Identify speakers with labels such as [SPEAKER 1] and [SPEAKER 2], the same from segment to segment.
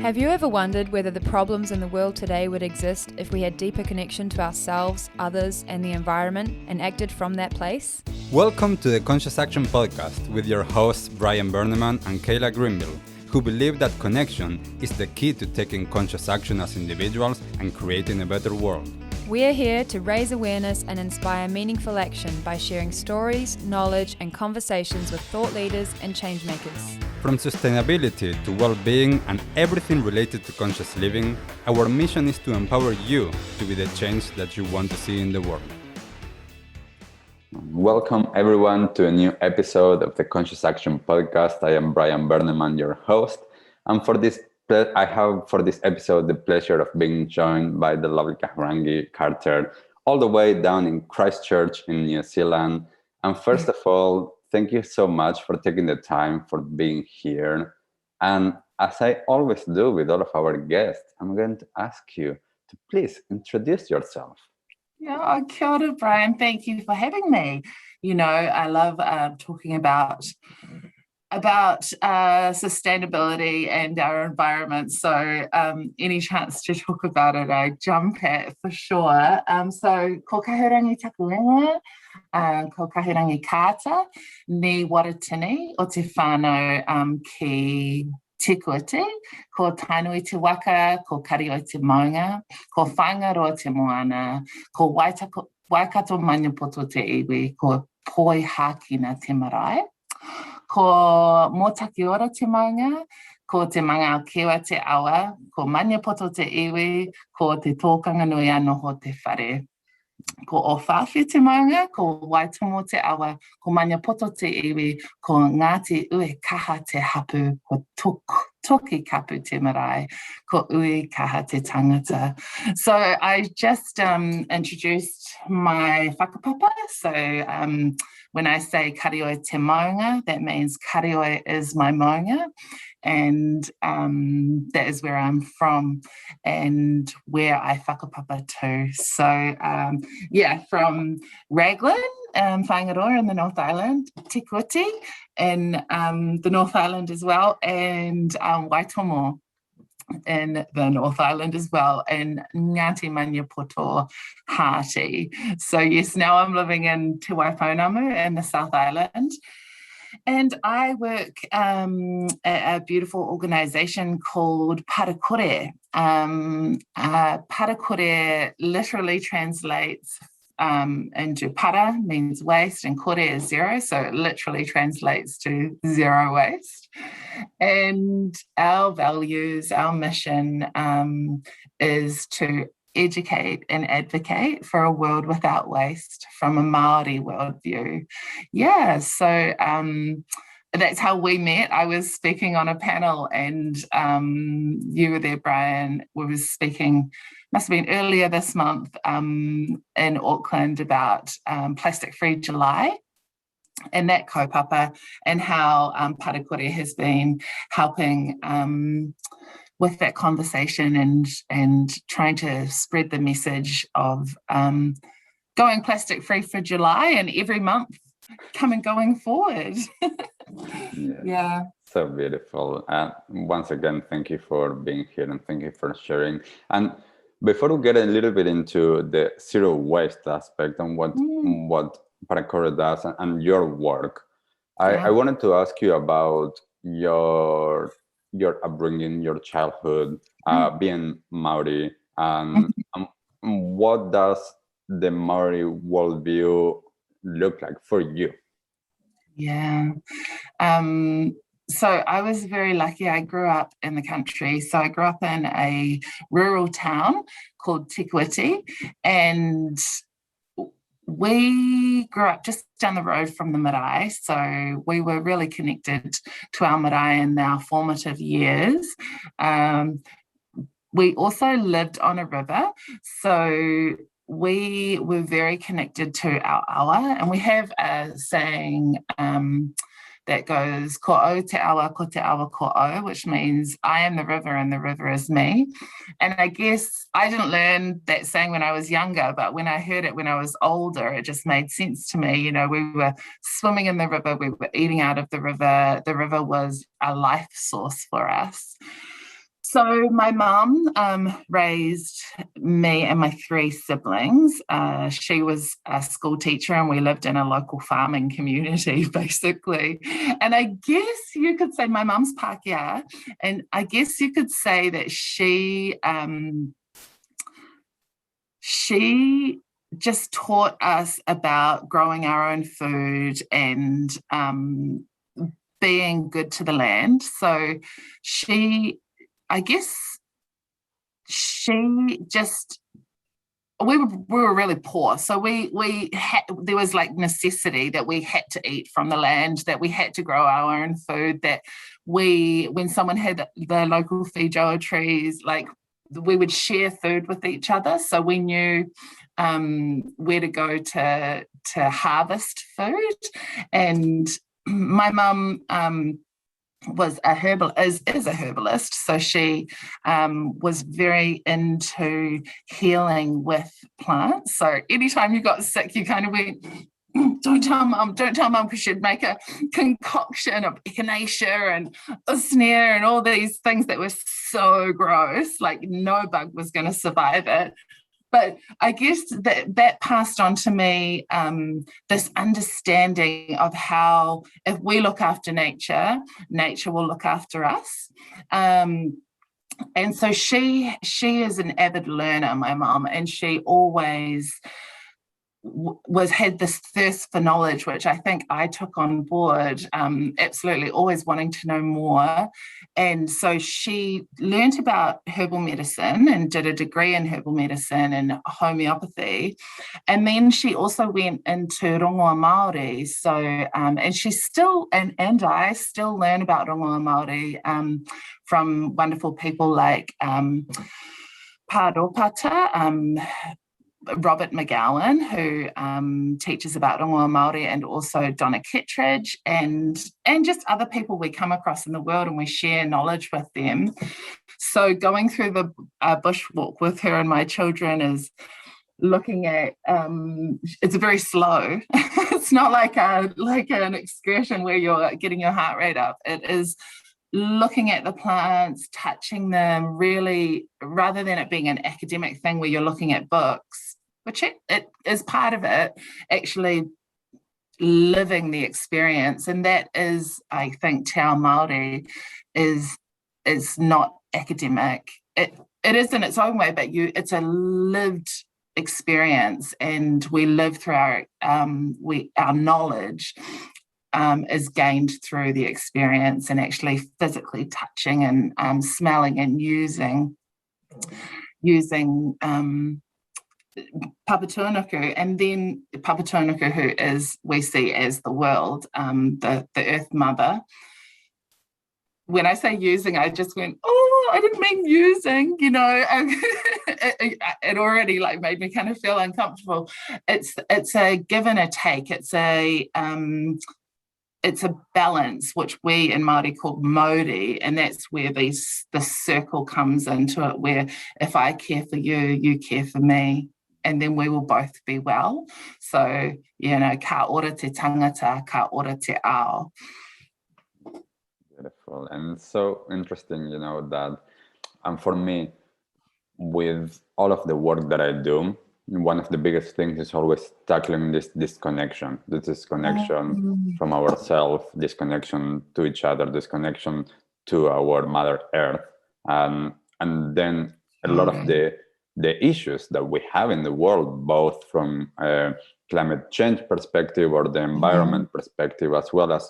[SPEAKER 1] Have you ever wondered whether the problems in the world today would exist if we had deeper connection to ourselves, others, and the environment, and acted from that place?
[SPEAKER 2] Welcome to the Conscious Action Podcast with your hosts Brian Berneman and Kayla Greenville, who believe that connection is the key to taking conscious action as individuals and creating a better world.
[SPEAKER 1] We are here to raise awareness and inspire meaningful action by sharing stories, knowledge, and conversations with thought leaders and change makers.
[SPEAKER 2] From sustainability to well-being and everything related to conscious living, our mission is to empower you to be the change that you want to see in the world.
[SPEAKER 3] Welcome everyone to a new episode of the Conscious Action Podcast. I am Brian Berneman, your host, and I have for this episode the pleasure of being joined by the lovely Kahurangi Carter, all the way down in Christchurch in New Zealand. And first of all, thank you so much for taking the time for being here. And as I always do with all of our guests, I'm going to ask you to please introduce yourself.
[SPEAKER 4] Yeah, kia ora, Brian. Thank you for having me. You know, I love talking about sustainability and our environment. So any chance to talk about it, I jump at for sure. So ko Kahurangi takuenga, ko Kahurangi Carter, ni waratini o te whanau ki Tiriti, ko tainui te waka, ko karioi te maunga, ko whangaroa te moana, ko Waikato Maniapoto te iwi, ko poi hakina te marae. Ko mōtaki ora te maunga, ko te manga o kiwa te awa, ko Maniapoto te iwi, ko te tōkanga nui anoho te whare. Ko o whawhi te maunga, ko Waitomo te awa, ko Maniapoto te iwi, ko Ngati ue kaha te hapu, ko toki kapu te marae, ko ue kaha te tangata. So I just introduced my Whakapapa. So when I say karioi te maunga, that means karioi is my maunga, and that is where I'm from and where I whakapapa to. So from Raglan, Whangaroa in the North Island, Tiriti in the North Island as well, and Waitomo in the North Island as well, and Ngati Maniapoto Hāti. So yes, now I'm living in Te Waipounamu in the South Island. And I work at a beautiful organisation called Para Kore. Para Kore literally translates into para means waste and kore is zero, so it literally translates to zero waste. And our values, our mission is to educate and advocate for a world without waste from a Māori worldview. Yeah, so that's how we met. I was speaking on a panel and you were there, Brian. We were speaking, must have been earlier this month in Auckland about Plastic-Free July and that kaupapa, and how Paracore has been helping with that conversation and trying to spread the message of going plastic-free for July and every month going forward. Yeah.
[SPEAKER 3] So beautiful. Once again, thank you for being here and thank you for sharing. And before we get a little bit into the zero waste aspect and what Paracore does and your work, I wanted to ask you about your upbringing, your childhood, being Māori, and what does the Māori worldview look like for you?
[SPEAKER 4] Yeah. So I was very lucky. I grew up in the country. So I grew up in a rural town called Tiriti, and we grew up just down the road from the marae, so we were really connected to our marae in our formative years. We also lived on a river, so we were very connected to our awa, and we have a saying that goes, ko au te awa ko au, which means I am the river and the river is me. And I guess I didn't learn that saying when I was younger, but when I heard it when I was older, it just made sense to me. You know, we were swimming in the river, we were eating out of the river was a life source for us. So my mum raised me and my 3 siblings. She was a school teacher and we lived in a local farming community, basically. And I guess you could say my mum's Pākehā, and I guess you could say that she just taught us about growing our own food and being good to the land. So we were really poor, so there was like necessity that we had to eat from the land, that we had to grow our own food, that when someone had the local feijoa trees, like we would share food with each other, so we knew where to go to harvest food. And my mum is a herbalist, so she was very into healing with plants. So anytime you got sick, you kind of went, don't tell mum, because she'd make a concoction of echinacea and usnea and all these things that were so gross, like no bug was going to survive it. But I guess that passed on to me this understanding of how if we look after nature, nature will look after us. And so she is an avid learner, my mum, and she always had this thirst for knowledge, which I think I took on board, absolutely always wanting to know more. And so she learnt about herbal medicine and did a degree in herbal medicine and homeopathy. And then she also went into Rongoā Māori. So, and she still, and I still learn about Rongoā Māori from wonderful people like Paropata, Robert McGowan, who teaches about Rongoā Māori, and also Donna Kittredge, and just other people we come across in the world, and we share knowledge with them. So going through the bushwalk with her and my children is looking at, it's very slow. It's not like an excursion where you're getting your heart rate up. It is looking at the plants, touching them, really, rather than it being an academic thing where you're looking at books, which it is part of it, actually living the experience. And that is, I think, Te Ao Māori is not academic. It is in its own way, but it's a lived experience, and we live through our knowledge is gained through the experience and actually physically touching and smelling and using Papatūānuku. And then Papatūānuku, who we see as the world, the Earth Mother. When I say using, I just went, oh, I didn't mean using, it already made me kind of feel uncomfortable. It's a give and a take. It's a balance, which we in Māori call Mori, and that's where the circle comes into it, where if I care for you, you care for me, and then we will both be well. So, ka ora te tangata, ka ora te ao.
[SPEAKER 3] Beautiful. And it's so interesting, that, and for me, with all of the work that I do, one of the biggest things is always tackling this disconnection from ourselves, disconnection to each other, disconnection to our Mother Earth, and then a lot of the issues that we have in the world, both from a climate change perspective or the environment perspective, as well as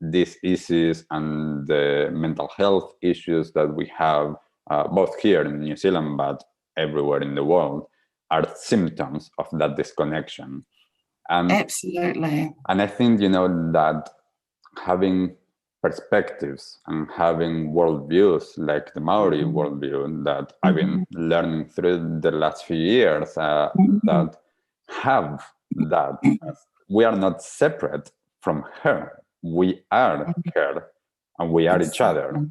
[SPEAKER 3] these issues and the mental health issues that we have, both here in New Zealand, but everywhere in the world, are symptoms of that disconnection. And
[SPEAKER 4] absolutely.
[SPEAKER 3] And I think, that having perspectives and having worldviews like the Maori worldview that I've been learning through the last few years, that have that. We are not separate from her. We are her, and we are each other.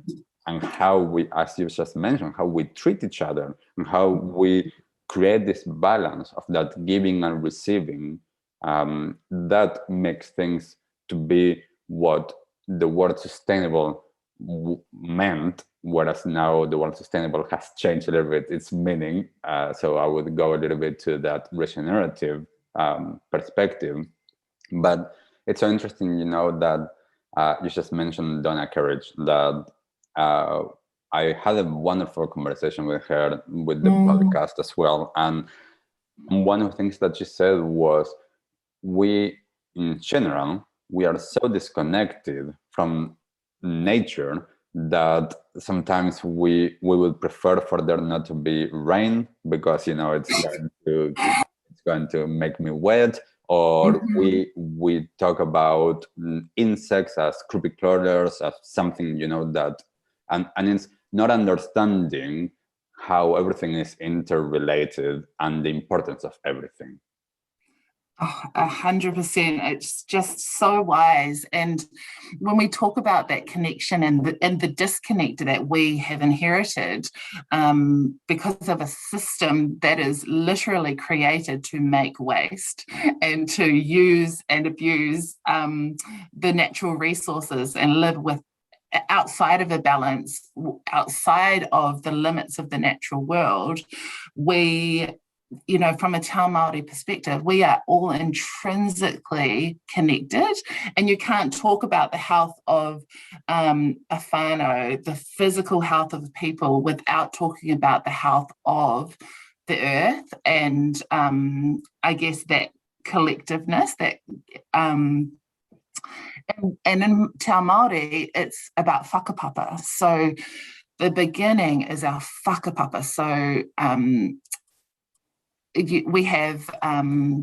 [SPEAKER 3] And how we, as you just mentioned, how we treat each other, and how we create this balance of that giving and receiving, that makes things to be what the word sustainable meant whereas now the word sustainable has changed a little bit its meaning. So I would go a little bit to that regenerative perspective. But it's so interesting, that you just mentioned Donna Carriage, that I had a wonderful conversation with her with the podcast as well. And one of the things that she said was, we, in general, we are so disconnected from nature that sometimes we would prefer for there not to be rain because it's going to make me wet, or we talk about insects as creepy crawlers, as something that and it's not understanding how everything is interrelated and the importance of everything.
[SPEAKER 4] 100%. It's just so wise. And when we talk about that connection and the disconnect that we have inherited because of a system that is literally created to make waste and to use and abuse the natural resources and live with outside of a balance, outside of the limits of the natural world, we, from a Te Māori perspective, we are all intrinsically connected, and you can't talk about the health of a whānau, the physical health of people, without talking about the health of the earth and I guess that collectiveness, that and in Te Māori, it's about whakapapa. So the beginning is our whakapapa. So we have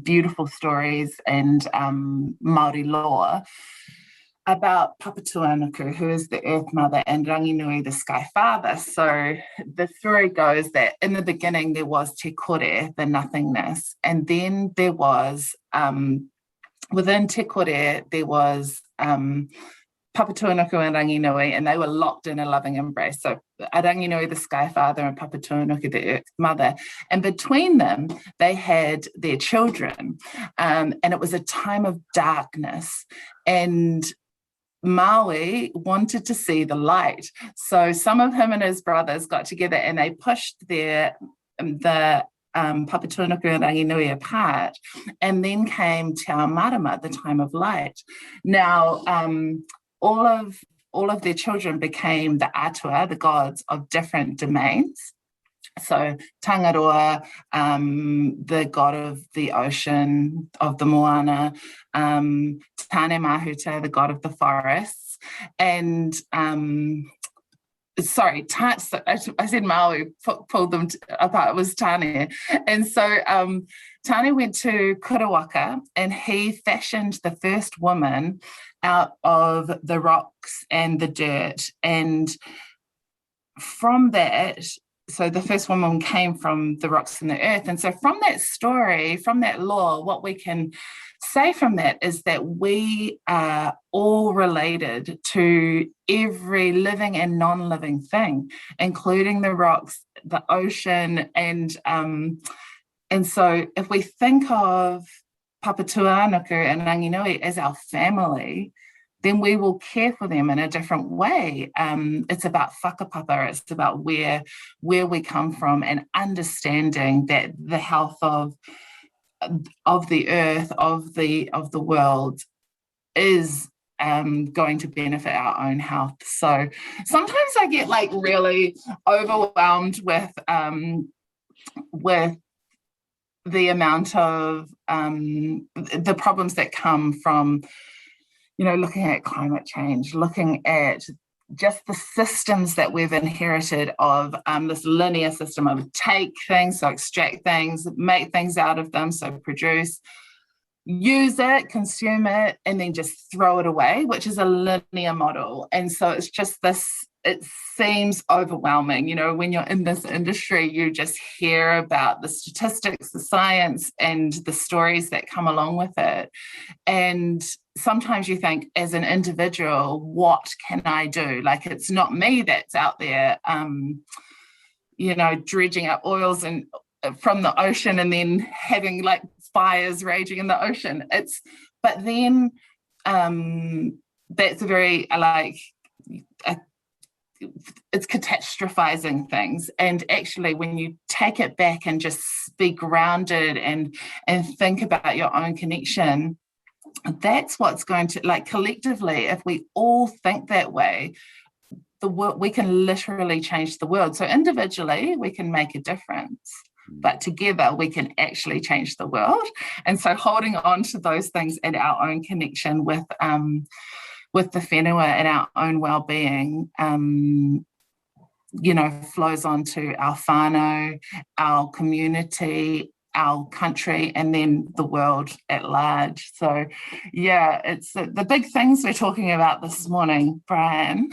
[SPEAKER 4] beautiful stories and Māori law about Papatuanuku, who is the Earth Mother, and Ranginui, the Sky Father. So the story goes that in the beginning there was Te Kore, the nothingness, and then there was within Te Kore there was Papatuanuku and Ranginui, and they were locked in a loving embrace. So Ranginui, the Sky Father, and Papatuanuku, the Earth Mother. And between them, they had their children. And it was a time of darkness. And Maui wanted to see the light. So some of him and his brothers got together and they pushed the Papatuanuku and Ranginui apart, and then came Te Marama, the time of light. Now, all of their children became the atua, the gods of different domains. So Tangaroa, the god of the ocean, of the moana, Tane Mahuta, the god of the forests, and I said Maui, pulled them apart, it was Tane. And so Tane went to Kurawaka and he fashioned the first woman out of the rocks and the dirt. And from that, so the first woman came from the rocks and the earth. And so from that story, from that law, what we can say from that is that we are all related to every living and non-living thing, including the rocks, the ocean, and so if we think of Papatuanuku and Ranginui as our family, then we will care for them in a different way. It's about whakapapa, it's about where we come from, and understanding that the health of the earth, of the world, is going to benefit our own health. So sometimes I get really overwhelmed with the amount of the problems that come from looking at climate change, looking at just the systems that we've inherited of this linear system of take things, so extract things, make things out of them, so produce, use it, consume it, and then just throw it away, which is a linear model. And so it's just this, it seems overwhelming. When you're in this industry, you just hear about the statistics, the science, and the stories that come along with it. And sometimes you think, as an individual, what can I do? It's not me that's out there, dredging up oils and from the ocean and then having fires raging in the ocean. But then that's a very it's catastrophizing things. And actually, when you take it back and just be grounded and think about your own connection, that's what's going to, like, collectively, if we all think that way, the world, we can literally change the world. So individually, we can make a difference, but together we can actually change the world. And so holding on to those things and our own connection with the whenua and our own well-being, flows onto our whānau, our community, our country, and then the world at large. So yeah, it's the big things we're talking about this morning, Brian.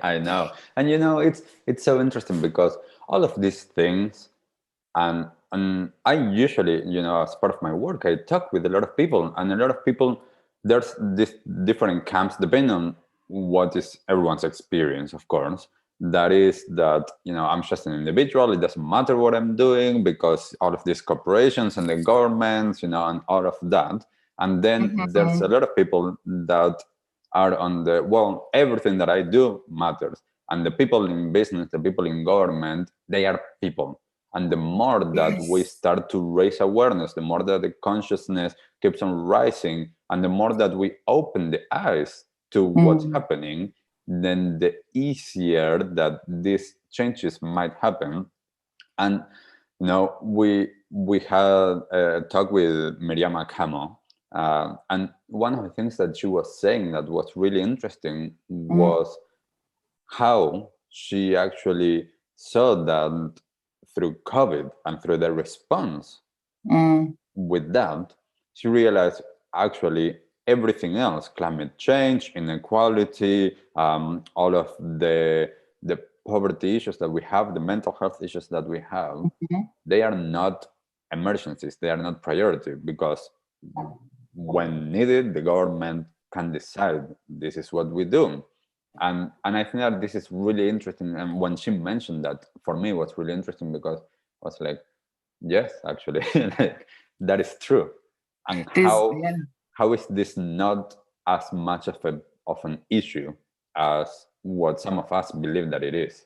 [SPEAKER 3] I know. And it's so interesting because all of these things, and I usually, as part of my work, I talk with a lot of people, and a lot of people, there's these different camps depending on what is everyone's experience, of course. That is that, I'm just an individual. It doesn't matter what I'm doing because all of these corporations and the governments, and all of that. And then there's a lot of people that are on well, everything that I do matters. And the people in business, the people in government, they are people. And the more that we start to raise awareness, the more that the consciousness keeps on rising, and the more that we open the eyes to what's happening, then the easier that these changes might happen. And we had a talk with Miriam Akamo, and one of the things that she was saying that was really interesting was how she actually saw that through COVID and through the response with that, she realized actually everything else, climate change, inequality, all of the poverty issues that we have, the mental health issues that we have, they are not emergencies, they are not priority, because when needed, the government can decide this is what we do. And I think that this is really interesting. And when she mentioned that, for me, it was really interesting because I was like, yes, actually, like, that is true. And how is this not as much of an issue as what some of us believe that it is?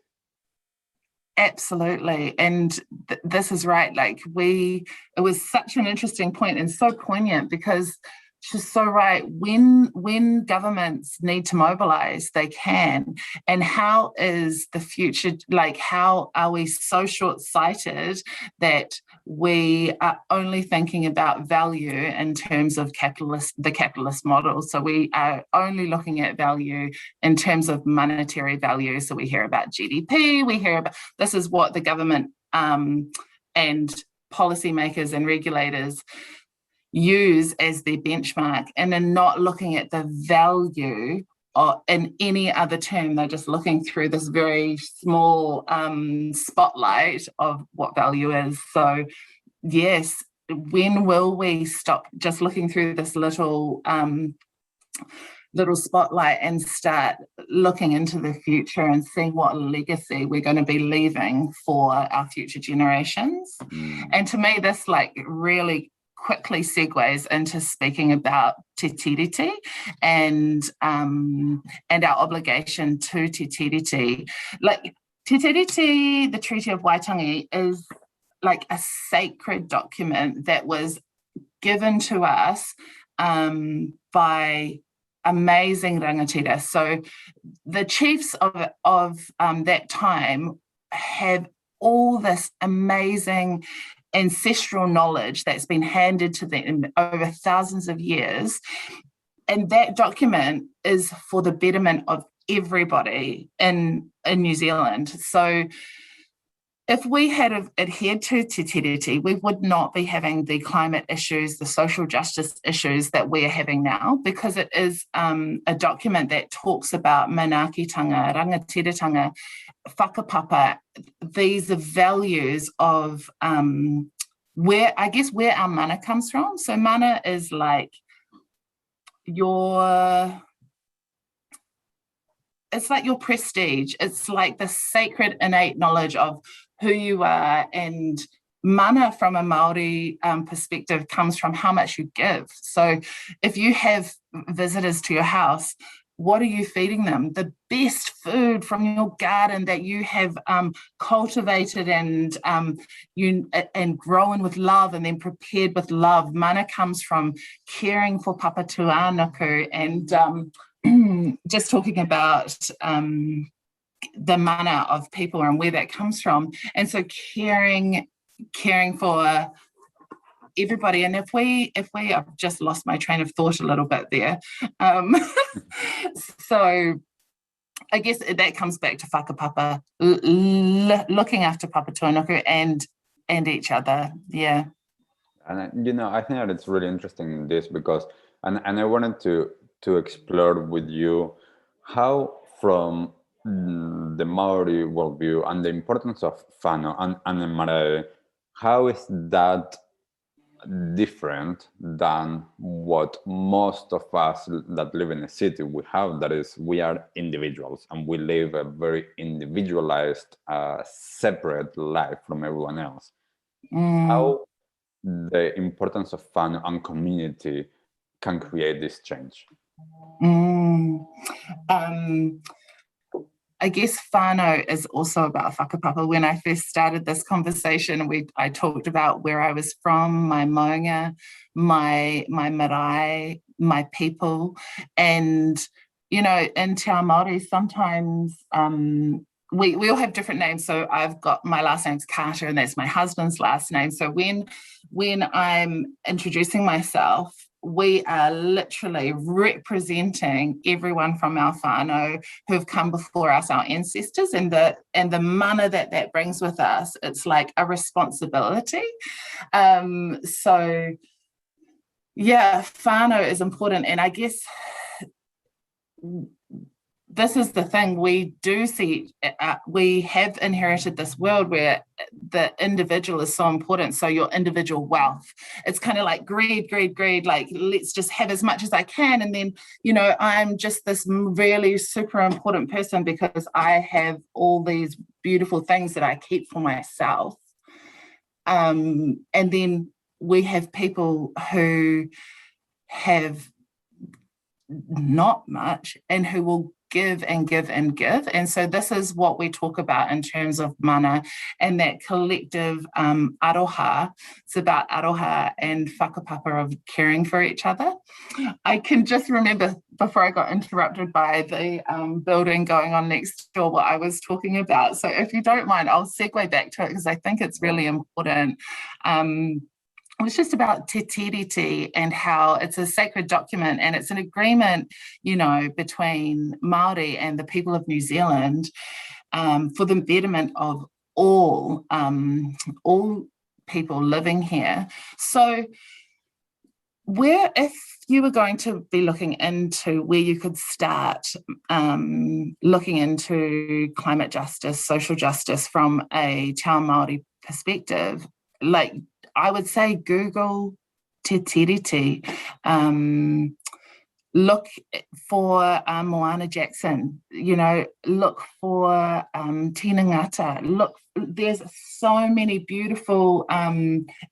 [SPEAKER 4] Absolutely. And this is right. Like, it was such an interesting point and so poignant, because she's so right. When governments need to mobilize, they can. And how is the future, like, how are we so short-sighted that we are only thinking about value in terms of the capitalist model? So we are only looking at value in terms of monetary value. So we hear about GDP, we hear about, this is what the government and policymakers and regulators use as their benchmark, and they're not looking at the value in any other term. They're just looking through this very small spotlight of what value is. So yes, when will we stop just looking through this little spotlight and start looking into the future and seeing what legacy we're going to be leaving for our future generations? And to me, this really quickly segues into speaking about te tiriti and our obligation to te tiriti. Like, te tiriti, the Treaty of Waitangi, is like a sacred document that was given to us by amazing rangatira. So the chiefs of that time have all this amazing ancestral knowledge that's been handed to them over thousands of years. And that document is for the betterment of everybody in New Zealand. So if we had adhered to te tiriti, we would not be having the climate issues, the social justice issues that we're having now, because it is a document that talks about manaakitanga, rangatiratanga, Whakapapa. These are values of where our mana comes from. So mana is like it's like your prestige. It's like the sacred innate knowledge of who you are. And mana from a Māori perspective comes from how much you give. So if you have visitors to your house, what are you feeding them? The best food from your garden that you have cultivated and grown with love and then prepared with love. Mana comes from caring for Papa Tuānuku and just talking about the mana of people and where that comes from. And so caring for everybody. And if we I've just lost my train of thought a little bit there. So I guess that comes back to whakapapa, looking after Papa Tuānuku and each other. Yeah.
[SPEAKER 3] And I think that it's really interesting this because and I wanted to explore with you how from the Maori worldview and the importance of whānau and marae, how is that different than what most of us that live in a city we have? That is, we are individuals and we live a very individualized, separate life from everyone else. How the importance of whānau and community can create this change?
[SPEAKER 4] I guess whānau is also about whakapapa. When I first started this conversation, I talked about where I was from, my maunga, my marae, my people. And, in Te Ao Māori, sometimes we all have different names. So I've got, my last name's Carter, and that's my husband's last name. So when I'm introducing myself, we are literally representing everyone from our whānau who've come before us, our ancestors, and the mana that brings with us. It's like a responsibility. So yeah, whānau is important. And I guess this is the thing, we do see, we have inherited this world where the individual is so important. So your individual wealth, it's kind of like greed, like let's just have as much as I can. And then, I'm just this really super important person because I have all these beautiful things that I keep for myself. And then we have people who have not much and who will give and give and give. And so this is what we talk about in terms of mana and that collective aroha. It's about aroha and whakapapa of caring for each other. I can just remember before I got interrupted by the building going on next door what I was talking about. So if you don't mind, I'll segue back to it because I think it's really important. It was just about Te Tiriti and how it's a sacred document and it's an agreement, between Māori and the people of New Zealand for the betterment of all people living here. So if you were going to be looking into where you could start looking into climate justice, social justice from a Te Ao Māori perspective, like I would say Google Te Tiriti, look for Moana Jackson, look for Tina Ngata, there's so many beautiful,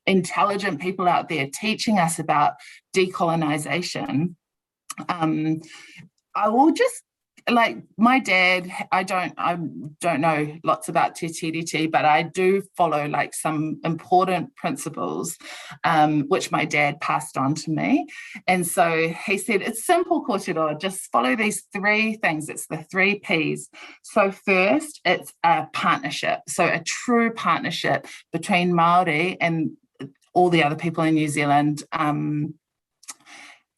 [SPEAKER 4] intelligent people out there teaching us about decolonization. I will just, like my dad, I don't know lots about Te Tiriti, but I do follow like some important principles, which my dad passed on to me. And so he said, it's simple, kōrero, just follow these three things. It's the 3 Ps. So first, it's a partnership. So a true partnership between Māori and all the other people in New Zealand.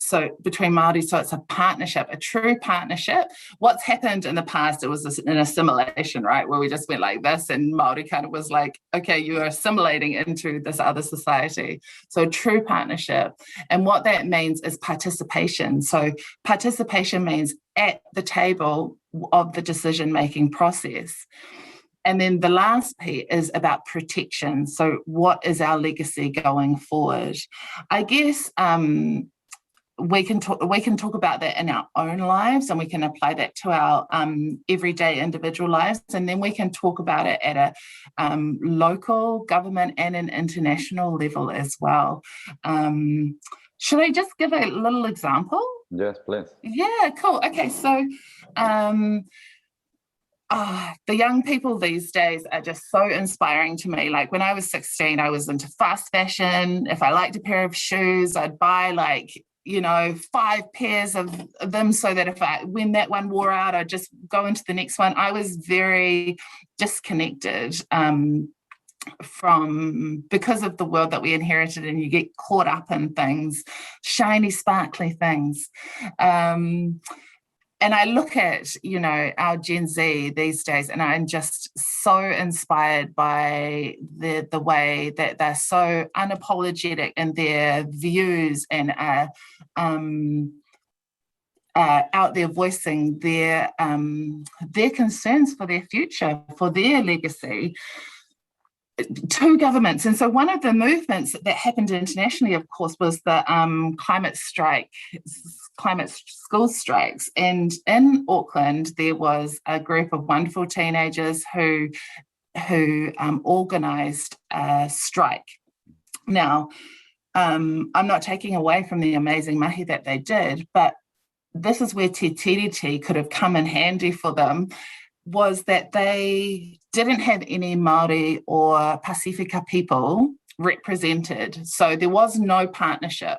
[SPEAKER 4] So between Māori, so it's a partnership, a true partnership. What's happened in the past, it was an assimilation, right? Where we just went like this and Māori kind of was like, okay, you are assimilating into this other society. So true partnership. And what that means is participation. So participation means at the table of the decision-making process. And then the last P is about protection. So what is our legacy going forward? I guess, we can talk about that in our own lives and we can apply that to our everyday individual lives, and then we can talk about it at a local government and an international level as well. Should I just give a little example?
[SPEAKER 3] Yes, please.
[SPEAKER 4] Yeah, cool. Okay, so the young people these days are just so inspiring to me. Like when I was 16, I was into fast fashion. If I liked a pair of shoes, I'd buy like, 5 pairs of them so that when that one wore out, I'd just go into the next one. I was very disconnected because of the world that we inherited, and you get caught up in things, shiny, sparkly things. And I look at, our Gen Z these days, and I'm just so inspired by the way that they're so unapologetic in their views and out there voicing their concerns for their future, for their legacy, to governments. And so one of the movements that happened internationally, of course, was the climate school strikes. And in Auckland, there was a group of wonderful teenagers who organised a strike. Now, I'm not taking away from the amazing mahi that they did, but this is where Te Tiriti could have come in handy for them, was that they didn't have any Māori or Pasifika people represented. So there was no partnership.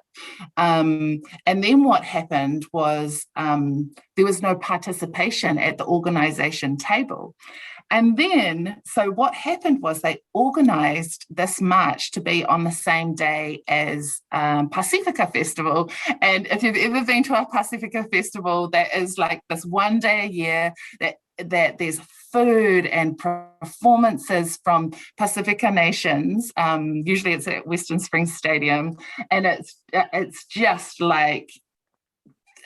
[SPEAKER 4] And then what happened was there was no participation at the organisation table. And then, so what happened was they organised this march to be on the same day as Pasifika Festival. And if you've ever been to a Pasifika Festival, that is like this one day a year that there's food and performances from Pasifika nations. Usually it's at Western Springs Stadium. And it's just like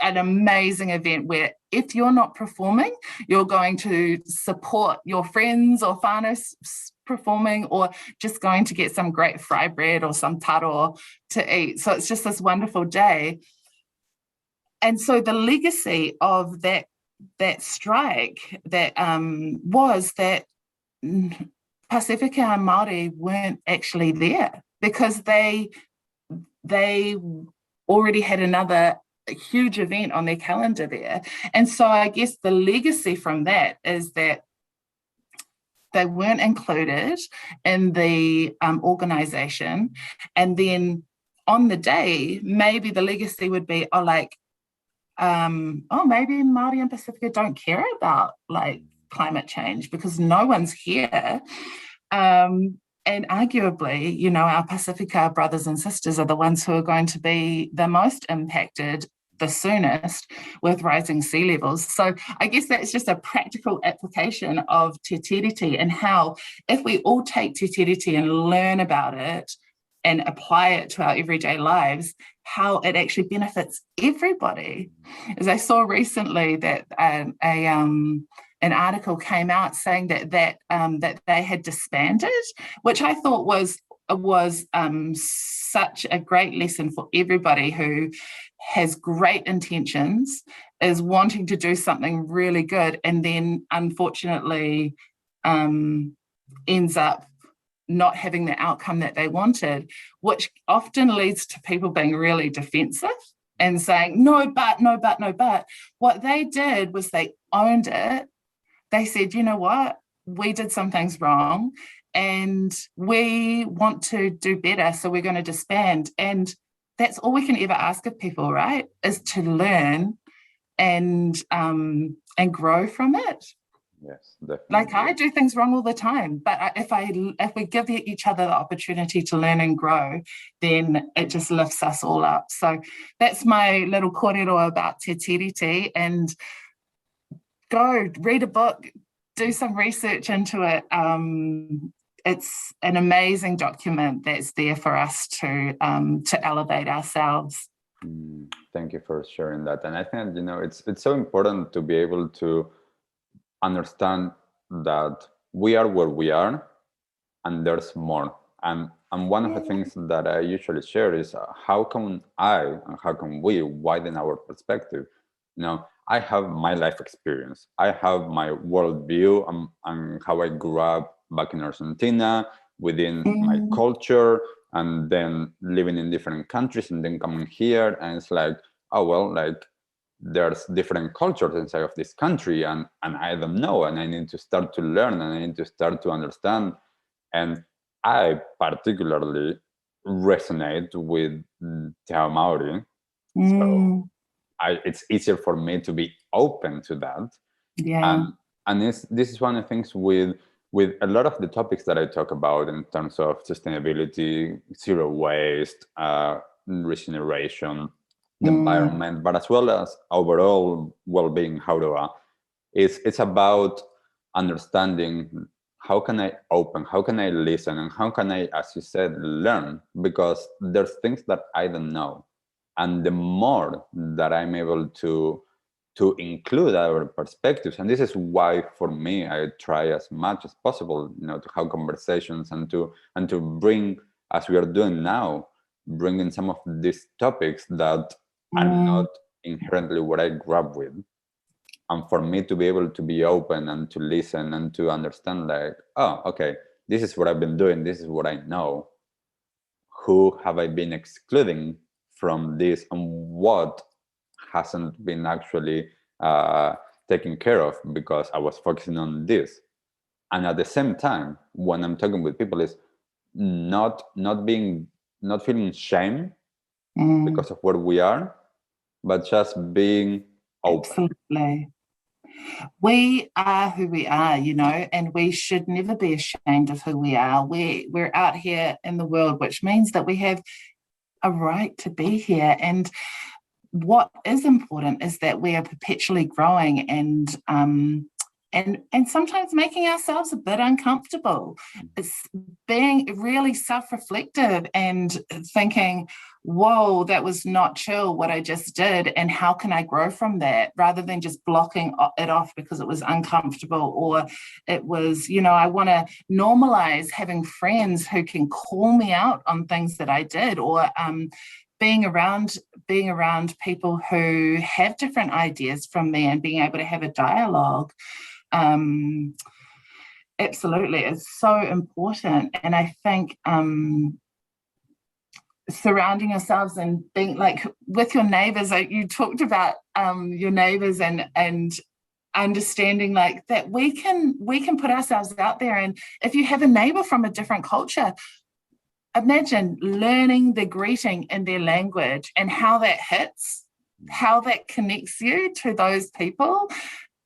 [SPEAKER 4] an amazing event where if you're not performing, you're going to support your friends or whānau performing, or just going to get some great fry bread or some taro to eat. So it's just this wonderful day. And so the legacy of that strike that was that Pasifika and Māori weren't actually there because they already had another huge event on their calendar there. And so I guess the legacy from that is that they weren't included in the organisation. And then on the day, maybe the legacy would be, maybe Māori and Pasifika don't care about like climate change because no one's here. And arguably, our Pasifika brothers and sisters are the ones who are going to be the most impacted the soonest with rising sea levels. So I guess that's just a practical application of Te Tiriti, and how if we all take Te Tiriti and learn about it and apply it to our everyday lives, how it actually benefits everybody. As I saw recently that an article came out saying that they had disbanded, which I thought was such a great lesson for everybody who has great intentions, is wanting to do something really good, and then unfortunately ends up not having the outcome that they wanted, which often leads to people being really defensive and saying, no, but. What they did was they owned it. They said, you know what, we did some things wrong and we want to do better, so we're going to disband. And that's all we can ever ask of people, right, is to learn and grow from it.
[SPEAKER 3] Yes, definitely.
[SPEAKER 4] Like I do things wrong all the time, but if we give each other the opportunity to learn and grow, then it just lifts us all up. So that's my little kōrero about Te Tiriti. And go read a book, do some research into it. It's an amazing document that's there for us to elevate ourselves.
[SPEAKER 3] Thank you for sharing that. And I think, it's so important to be able to understand that we are where we are and there's more. And one of the things that I usually share is how can we widen our perspective? I have my life experience. I have my worldview and how I grew up back in Argentina, within my culture, and then living in different countries and then coming here. And it's like, there's different cultures inside of this country, and I don't know, and I need to start to learn, and I need to start to understand. And I particularly resonate with Te Ao Māori. So it's easier for me to be open to that.
[SPEAKER 4] Yeah.
[SPEAKER 3] And this is one of the things with a lot of the topics that I talk about in terms of sustainability, zero waste, regeneration, the environment, but as well as overall well-being, Haurua. It's about understanding how can I open, how can I listen, and how can I, as you said, learn, because there's things that I don't know. And the more that I'm able to include our perspectives, and this is why for me I try as much as possible, to have conversations and to bring, as we are doing now, bringing some of these topics that are not inherently what I grew up with, and for me to be able to be open and to listen and to understand, like, oh, okay, this is what I've been doing, this is what I know. Who have I been excluding from this, and what hasn't been actually taken care of because I was focusing on this? And at the same time, when I'm talking with people, is not feeling shame because of where we are, but just being open.
[SPEAKER 4] Absolutely. We are who we are, and we should never be ashamed of who we are. We're out here in the world, which means that we have a right to be here. And what is important is that we are perpetually growing and sometimes making ourselves a bit uncomfortable. It's being really self-reflective and thinking, whoa, that was not chill what I just did, and how can I grow from that, rather than just blocking it off because it was uncomfortable, or it was, I want to normalize having friends who can call me out on things that I did, or being around people who have different ideas from me and being able to have a dialogue. Absolutely, it's so important. And I think surrounding yourselves and being like with your neighbors, like you talked about your neighbors and understanding like that we can put ourselves out there. And if you have a neighbor from a different culture, imagine learning the greeting in their language and how that hits, how that connects you to those people.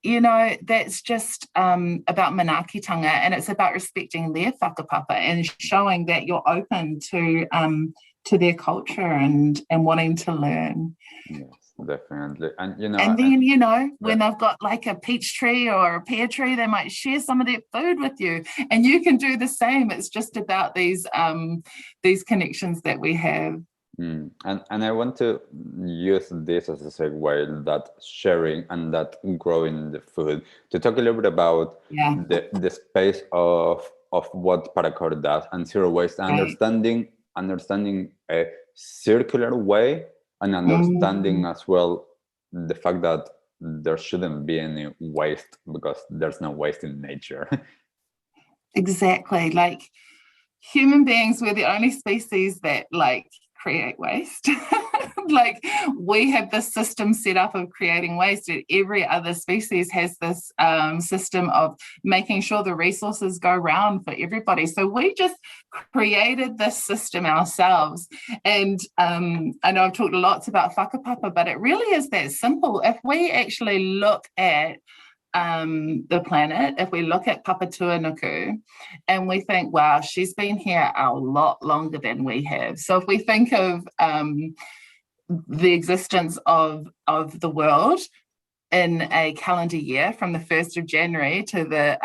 [SPEAKER 4] That's just about manaakitanga, and it's about respecting their whakapapa and showing that you're open to their culture and wanting to learn.
[SPEAKER 3] Yes, definitely. And
[SPEAKER 4] then when they've got like a peach tree or a pear tree, they might share some of their food with you, and you can do the same. It's just about these connections that we have.
[SPEAKER 3] And I want to use this as a segue, that sharing and that growing the food, to talk a little bit about the space of what Paracore does and zero waste, right. Understanding a circular way, and understanding as well the fact that there shouldn't be any waste, because there's no waste in nature.
[SPEAKER 4] Exactly. Like human beings, we're the only species that create waste. Like we have this system set up of creating waste, and every other species has this system of making sure the resources go round for everybody. So we just created this system ourselves. And I know I've talked lots about Whakapapa, but it really is that simple. If we actually look at the planet, if we look at Papatūānuku and we think, wow, she's been here a lot longer than we have. So if we think of the existence of the world in a calendar year from the 1st of January to the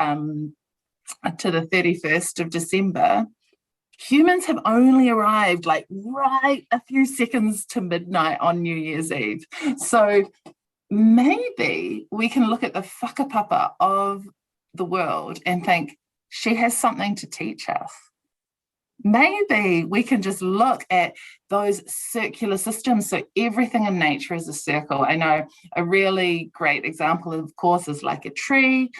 [SPEAKER 4] 31st of December, humans have only arrived right a few seconds to midnight on New Year's Eve. So maybe we can look at the whakapapa of the world and think, she has something to teach us. Maybe we can just look at those circular systems. So everything in nature is a circle. I know a really great example, of course, is like a tree,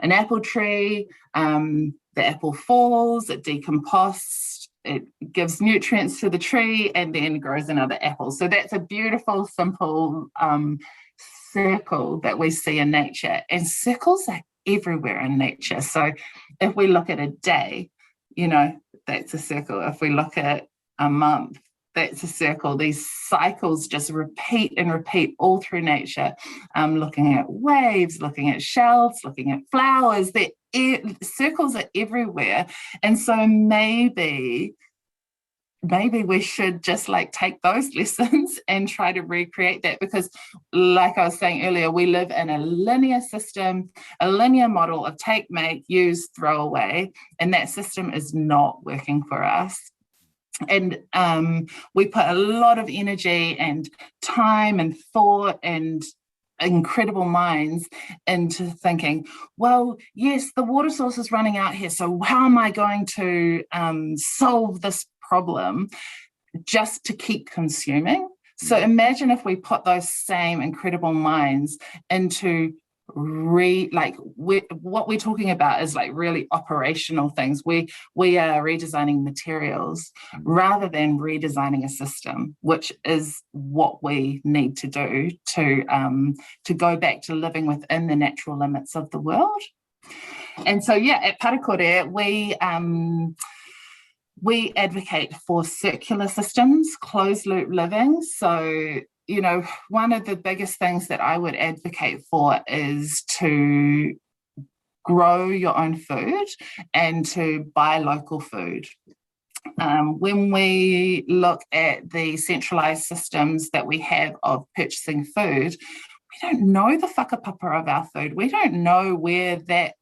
[SPEAKER 4] an apple tree. The apple falls, it decomposts, it gives nutrients to the tree, and then grows another apple. So that's a beautiful, simple circle that we see in nature, and circles are everywhere in nature. So if we look at a day, that's a circle. If we look at a month, that's a circle. These cycles just repeat and repeat all through nature. Looking at waves, looking at shells, looking at flowers, circles are everywhere. And so maybe we should just take those lessons and try to recreate that, because like I was saying earlier, we live in a linear system, a linear model of take, make, use, throw away, and that system is not working for us. And we put a lot of energy and time and thought and incredible minds into thinking, well, yes, the water source is running out here, so how am I going to solve this problem just to keep consuming? So imagine if we put those same incredible minds into what we're talking about is really operational things. We are redesigning materials rather than redesigning a system, which is what we need to do to go back to living within the natural limits of the world. And so at Paracore, we advocate for circular systems, closed loop living. So one of the biggest things that I would advocate for is to grow your own food and to buy local food. When we look at the centralized systems that we have of purchasing food, we don't know the whakapapa of our food. We don't know where that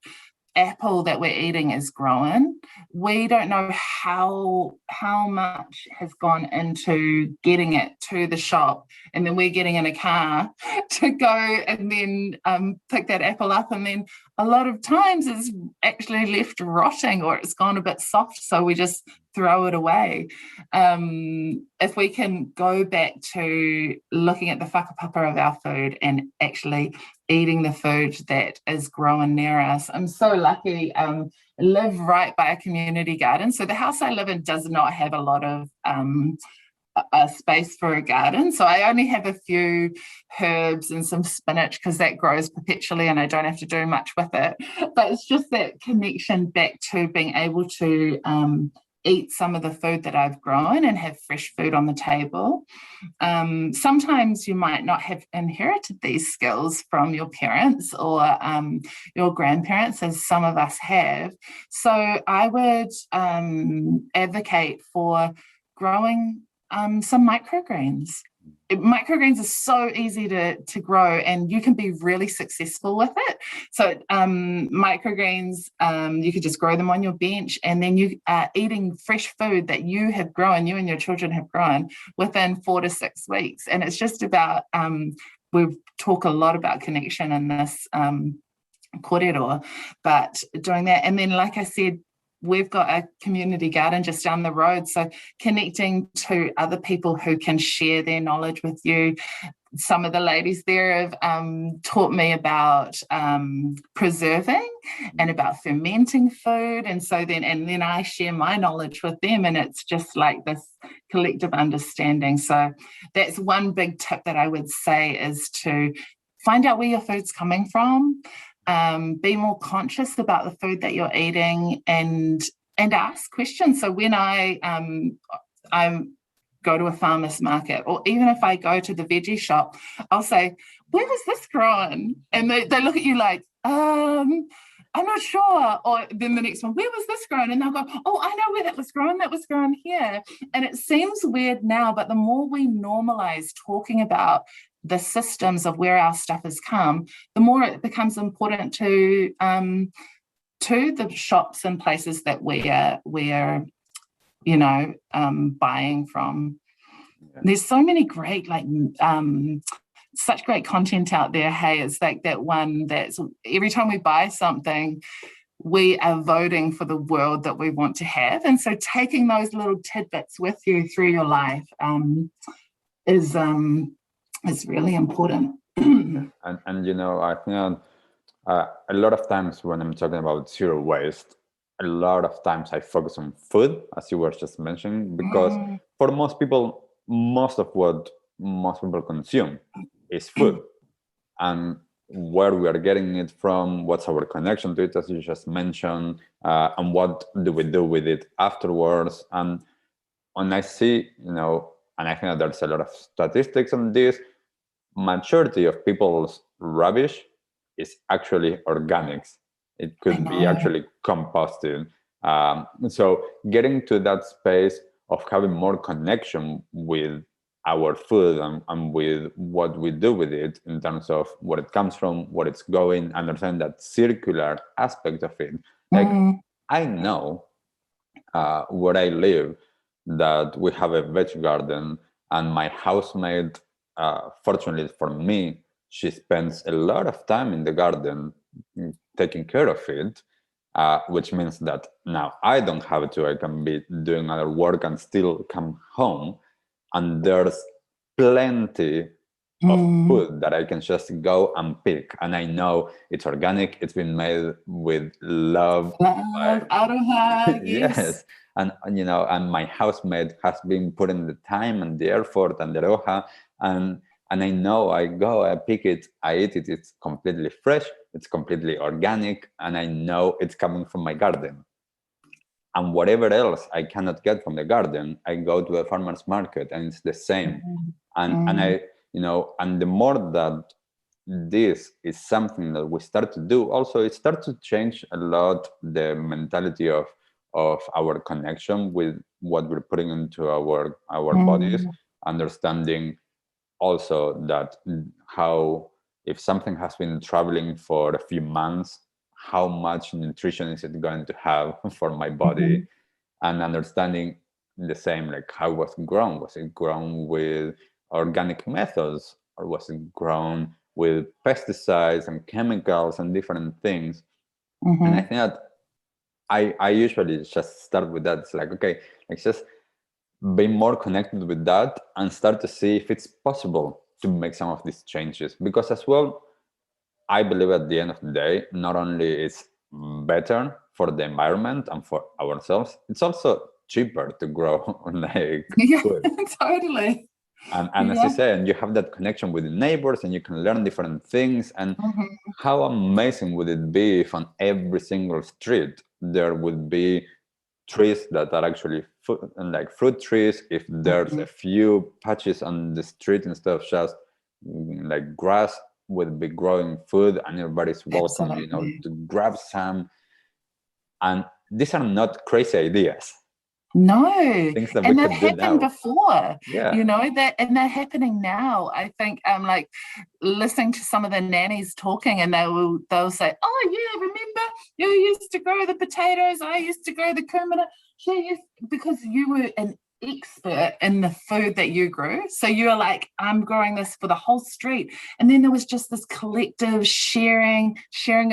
[SPEAKER 4] apple that we're eating is growing. We don't know how much has gone into getting it to the shop, and then we're getting in a car to go and then pick that apple up, and then a lot of times it's actually left rotting or it's gone a bit soft, so we just throw it away. If we can go back to looking at the whakapapa of our food and actually eating the food that is growing near us. I'm so lucky, live right by a community garden. So the house I live in does not have a lot of a space for a garden. So I only have a few herbs and some spinach because that grows perpetually and I don't have to do much with it. But it's just that connection back to being able to eat some of the food that I've grown and have fresh food on the table. Sometimes you might not have inherited these skills from your parents or your grandparents, as some of us have. So I would advocate for growing some microgreens. Microgreens are so easy to grow and you can be really successful with it. So microgreens, you could just grow them on your bench, and then you are eating fresh food that you have grown, you and your children have grown within 4 to 6 weeks. And it's just about, we talk a lot about connection in this kōrero, but doing that. And then, like I said, we've got a community garden just down the road. So connecting to other people who can share their knowledge with you. Some of the ladies there have taught me about preserving and about fermenting food. And so then I share my knowledge with them, and it's just like this collective understanding. So that's one big tip that I would say, is to find out where your food's coming from. Be more conscious about the food that you're eating, and ask questions. So when I go to a farmer's market, or even if I go to the veggie shop, I'll say, where was this grown? And they look at you like, I'm not sure. Or then the next one, where was this grown? And they'll go, oh, I know where that was grown here. And it seems weird now, but the more we normalize talking about the systems of where our stuff has come, the more it becomes important to the shops and places that we're buying from. Yeah. There's so many great such great content out there. Hey, it's like that one that's every time we buy something, we are voting for the world that we want to have. And so taking those little tidbits with you through your life is really important.
[SPEAKER 3] and I think a lot of times when I'm talking about zero waste, a lot of times I focus on food, as you were just mentioning, because for most people, most of what most people consume is food. and where we are getting it from, what's our connection to it, as you just mentioned, and what do we do with it afterwards. And I see, and I think that there's a lot of statistics on this, majority of people's rubbish is actually organics. It could be actually composted. So getting to that space of having more connection with our food and with what we do with it in terms of where it comes from, where it's going, understand that circular aspect of it. Like, I know where I live that we have a veg garden, and my housemaid, fortunately for me, she spends a lot of time in the garden taking care of it, which means that now I don't have to. I can be doing other work and still come home, and there's plenty of food that I can just go and pick, and I know it's organic. It's been made with love.
[SPEAKER 4] Aroha,
[SPEAKER 3] Yes. And my housemaid has been putting the time and the effort and the aroha, and I know I go, I pick it, I eat it. It's completely fresh. It's completely organic, and I know it's coming from my garden. And whatever else I cannot get from the garden, I go to a farmer's market, and it's the same. And I, and the more that this is something that we start to do, also it starts to change a lot the mentality of our connection with what we're putting into our bodies, understanding also that how, if something has been traveling for a few months, how much nutrition is it going to have for my body, and understanding the same, like how was it grown? Was it grown with organic methods, or was it grown with pesticides and chemicals and different things? And I think that I usually just start with that. It's like, okay, let's just be more connected with that and start to see if it's possible to make some of these changes. Because as well, I believe at the end of the day, not only it's better for the environment and for ourselves, it's also cheaper to grow like food.
[SPEAKER 4] Totally.
[SPEAKER 3] And as you say, and you have that connection with the neighbors, and you can learn different things. And how amazing would it be if on every single street there would be trees that are actually fruit trees? If there's a few patches on the street instead of just like grass, would be growing food, and everybody's welcome, to grab some. And these are not crazy ideas.
[SPEAKER 4] No,
[SPEAKER 3] Things that
[SPEAKER 4] and
[SPEAKER 3] we
[SPEAKER 4] they've
[SPEAKER 3] could do
[SPEAKER 4] happened
[SPEAKER 3] now.
[SPEAKER 4] before,
[SPEAKER 3] Yeah.
[SPEAKER 4] and they're happening now. I think I'm like listening to some of the nannies talking, and they'll say, "Oh yeah, remember you used to grow the potatoes? I used to grow the kumara." Because you were an expert in the food that you grew, so you're like, "I'm growing this for the whole street." And then there was just this collective sharing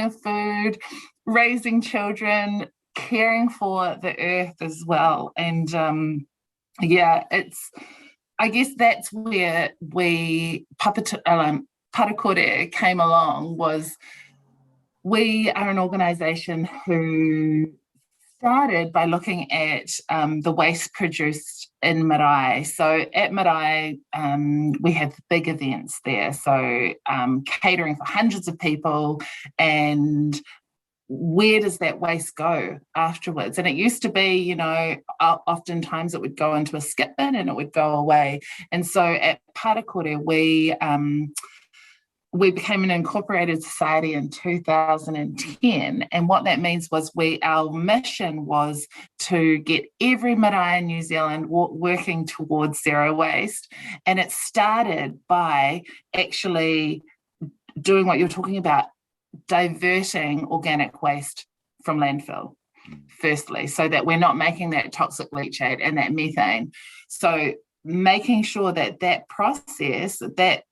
[SPEAKER 4] of food, raising children, caring for the earth as well. And I guess that's where Para Kore came along. Was we are an organization who started by looking at the waste produced in Marae. So at Marae, we have big events there, so catering for hundreds of people, and where does that waste go afterwards? And it used to be, oftentimes it would go into a skip bin and it would go away. And so at Para Kore, we became an incorporated society in 2010. And what that means was our mission was to get every marae in New Zealand working towards zero waste. And it started by actually doing what you're talking about, diverting organic waste from landfill, firstly, so that we're not making that toxic leachate and that methane. So making sure that process, that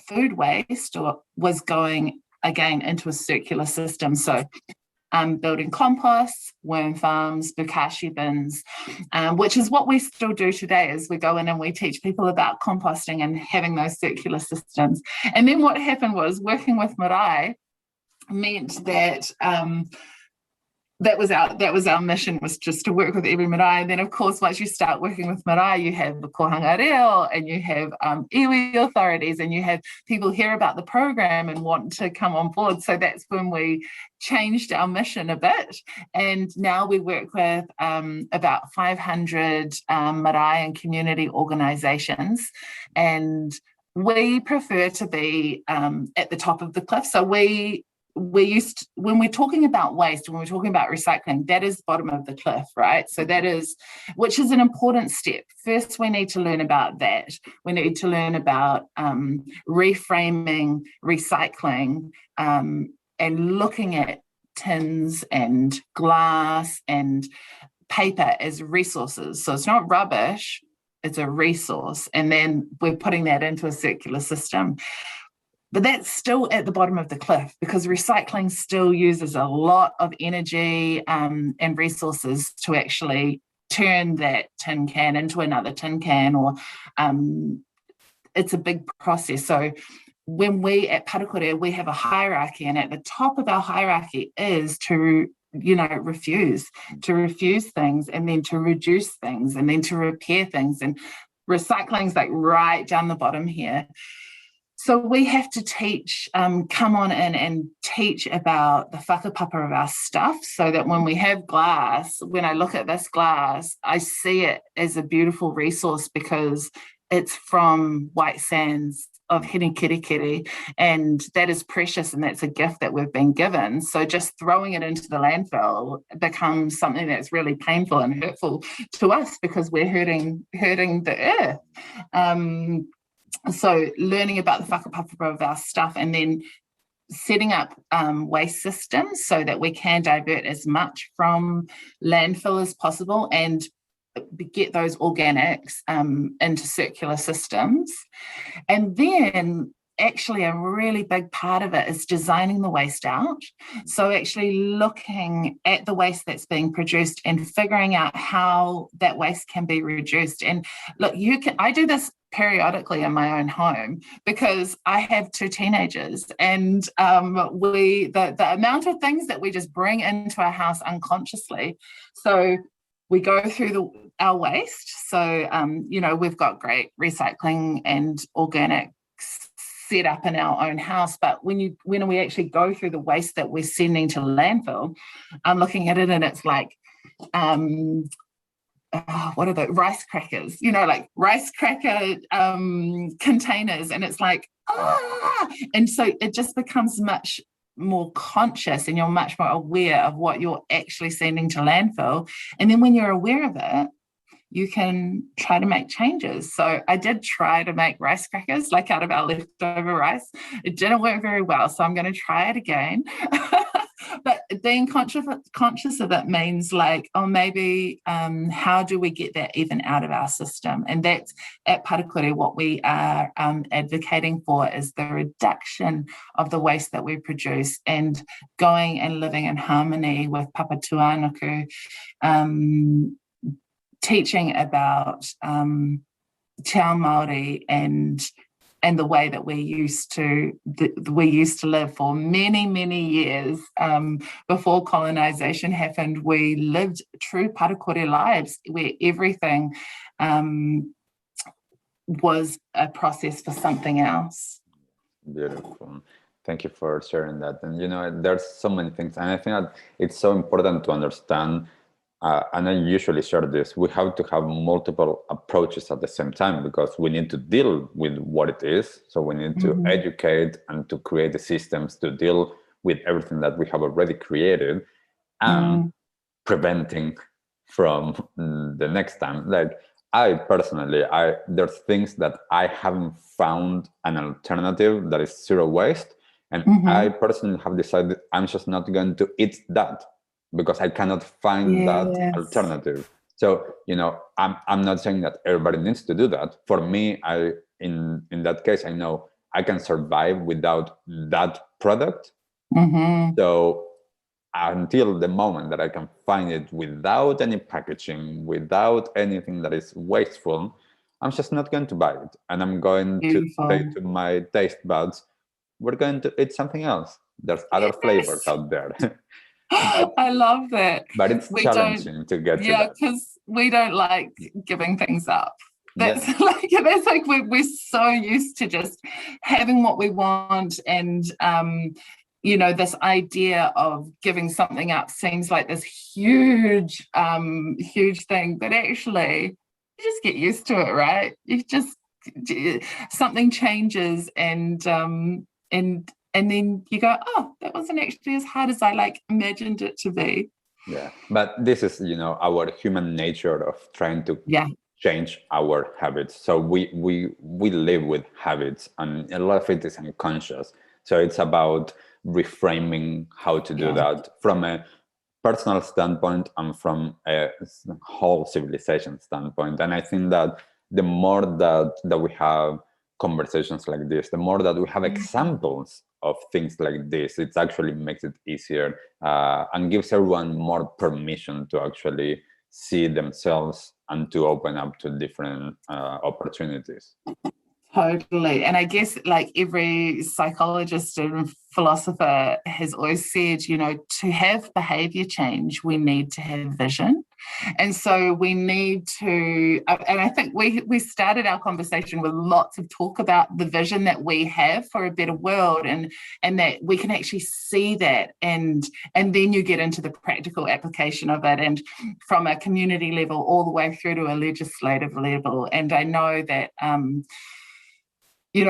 [SPEAKER 4] food waste was going again into a circular system. So building composts, worm farms, bokashi bins, which is what we still do today, is we go in and we teach people about composting and having those circular systems. And then what happened was, working with marae meant that that was our mission, was just to work with every marae. And then, of course, once you start working with marae, you have the kohanga reo, and you have iwi authorities, and you have people hear about the program and want to come on board. So that's when we changed our mission a bit, and now we work with about 500 marae and community organisations, and we prefer to be at the top of the cliff. So when we're talking about waste, when we're talking about recycling, that is bottom of the cliff, right? So that is, which is an important step. First, we need to learn about that. We need to learn about reframing recycling and looking at tins and glass and paper as resources. So it's not rubbish, it's a resource. And then we're putting that into a circular system. But that's still at the bottom of the cliff, because recycling still uses a lot of energy and resources to actually turn that tin can into another tin can, or it's a big process. So when we at Paracore, we have a hierarchy, and at the top of our hierarchy is to refuse things, and then to reduce things, and then to repair things. And recycling's like right down the bottom here. So we have to teach, come on in and teach about the whakapapa of our stuff, so that when we have glass, when I look at this glass, I see it as a beautiful resource, because it's from white sands of Kirikiri, and that is precious, and that's a gift that we've been given. So just throwing it into the landfill becomes something that's really painful and hurtful to us, because we're hurting the earth. So learning about the whakapapa of our stuff, and then setting up waste systems so that we can divert as much from landfill as possible and get those organics into circular systems. And then actually a really big part of it is designing the waste out. So actually looking at the waste that's being produced and figuring out how that waste can be reduced. And look, I do this periodically in my own home, because I have 2 teenagers, and the amount of things that we just bring into our house unconsciously. So we go through our waste. So we've got great recycling and organics set up in our own house, but when we actually go through the waste that we're sending to landfill, I'm looking at it, and it's like what are the rice crackers, like rice cracker containers, and it's like and so it just becomes much more conscious, and you're much more aware of what you're actually sending to landfill. And then when you're aware of it, you can try to make changes. So I did try to make rice crackers, like out of our leftover rice. It didn't work very well, so I'm going to try it again. But being conscious of it means like, maybe how do we get that even out of our system? And that's at Paracore what we are advocating for, is the reduction of the waste that we produce, and going and living in harmony with Papa Tuanuku, teaching about te ao Māori and the way that we used to live for many years before colonization happened. We lived true Paracore lives, where everything was a process for something else.
[SPEAKER 3] Beautiful. Thank you for sharing that. And there's so many things, and I think that it's so important to understand. And I usually share this, we have to have multiple approaches at the same time, because we need to deal with what it is. So we need to educate and to create the systems to deal with everything that we have already created, and preventing from the next time. Like I personally, there's things that I haven't found an alternative that is zero waste. And I personally have decided I'm just not going to eat that, because I cannot find that alternative. So, I'm not saying that everybody needs to do that. For me, in that case, I know I can survive without that product. So until the moment that I can find it without any packaging, without anything that is wasteful, I'm just not going to buy it. And I'm going to say to my taste buds, we're going to eat something else. There's other flavors out there.
[SPEAKER 4] I love that.
[SPEAKER 3] But it's challenging to get to that.
[SPEAKER 4] Yeah, because we don't like giving things up. That's like we're so used to just having what we want, and this idea of giving something up seems like this huge thing, but actually you just get used to it, right? Something changes, and then you go, oh, that wasn't actually as hard as I imagined it to be.
[SPEAKER 3] Yeah, but this is our human nature of trying to change our habits. So we live with habits, and a lot of it is unconscious. So it's about reframing how to do that from a personal standpoint and from a whole civilization standpoint. And I think that the more that we have conversations like this, the more that we have examples of things like this, it actually makes it easier and gives everyone more permission to actually see themselves and to open up to different opportunities.
[SPEAKER 4] Totally. And I guess every psychologist and philosopher has always said, to have behavior change, we need to have vision. And so we need to, and I think we started our conversation with lots of talk about the vision that we have for a better world, and that we can actually see that, and then you get into the practical application of it, and from a community level all the way through to a legislative level. And I know that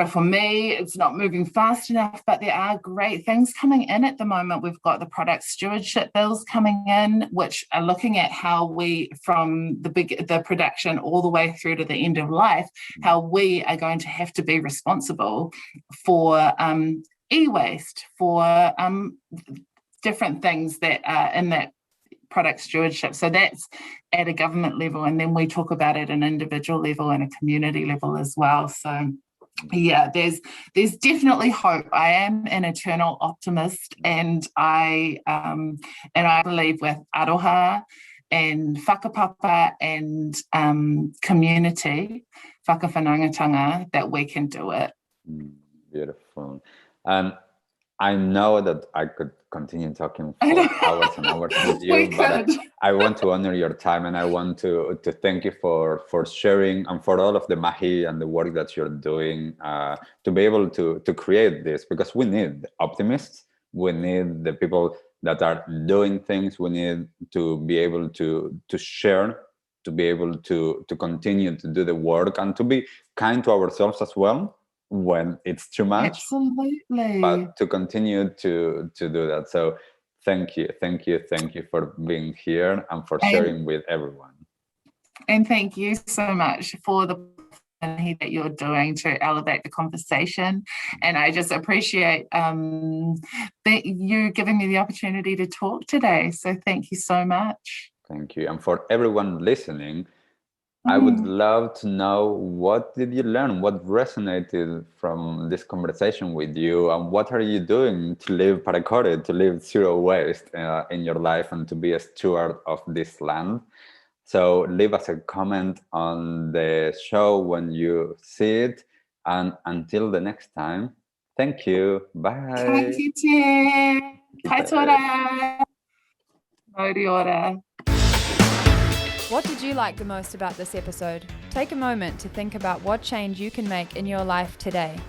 [SPEAKER 4] for me, it's not moving fast enough, but there are great things coming in at the moment. We've got the product stewardship bills coming in, which are looking at how we, from the production all the way through to the end of life, how we are going to have to be responsible for e-waste, for different things that are in that product stewardship. So that's at a government level, and then we talk about it at an individual level and a community level as well. So yeah, there's definitely hope. I am an eternal optimist, and I believe with aroha and whakapapa and community, whakawhanangatanga, that we can do it.
[SPEAKER 3] Beautiful. And I know that I could continue talking for hours and hours with you, but I want to honor your time, and I want to thank you for sharing, and for all of the mahi and the work that you're doing to be able to create this, because we need optimists, we need the people that are doing things, we need to be able to share, to be able to continue to do the work, and to be kind to ourselves as well when it's too much.
[SPEAKER 4] Absolutely.
[SPEAKER 3] But to continue to do that. So thank you for being here and for sharing with everyone.
[SPEAKER 4] And thank you so much for the that you're doing to elevate the conversation. And I just appreciate you giving me the opportunity to talk today. So thank you so much.
[SPEAKER 3] Thank you. And for everyone listening, I would love to know, what did you learn? What resonated from this conversation with you? And what are you doing to live Paracore, to live zero waste in your life, and to be a steward of this land? So leave us a comment on the show when you see it. And until the next time, thank you. Bye.
[SPEAKER 4] Thank you, Tim. Kaitora. Mori ora.
[SPEAKER 1] What did you like the most about this episode? Take a moment to think about what change you can make in your life today.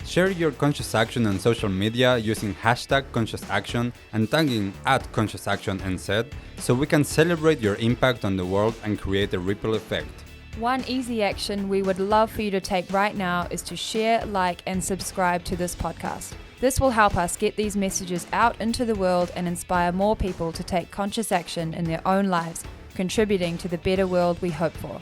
[SPEAKER 2] Share your conscious action on social media using #ConsciousAction and tagging @ConsciousActionNZ so we can celebrate your impact on the world and create a ripple effect.
[SPEAKER 1] One easy action we would love for you to take right now is to share, like, and subscribe to this podcast. This will help us get these messages out into the world and inspire more people to take conscious action in their own lives, contributing to the better world we hope for.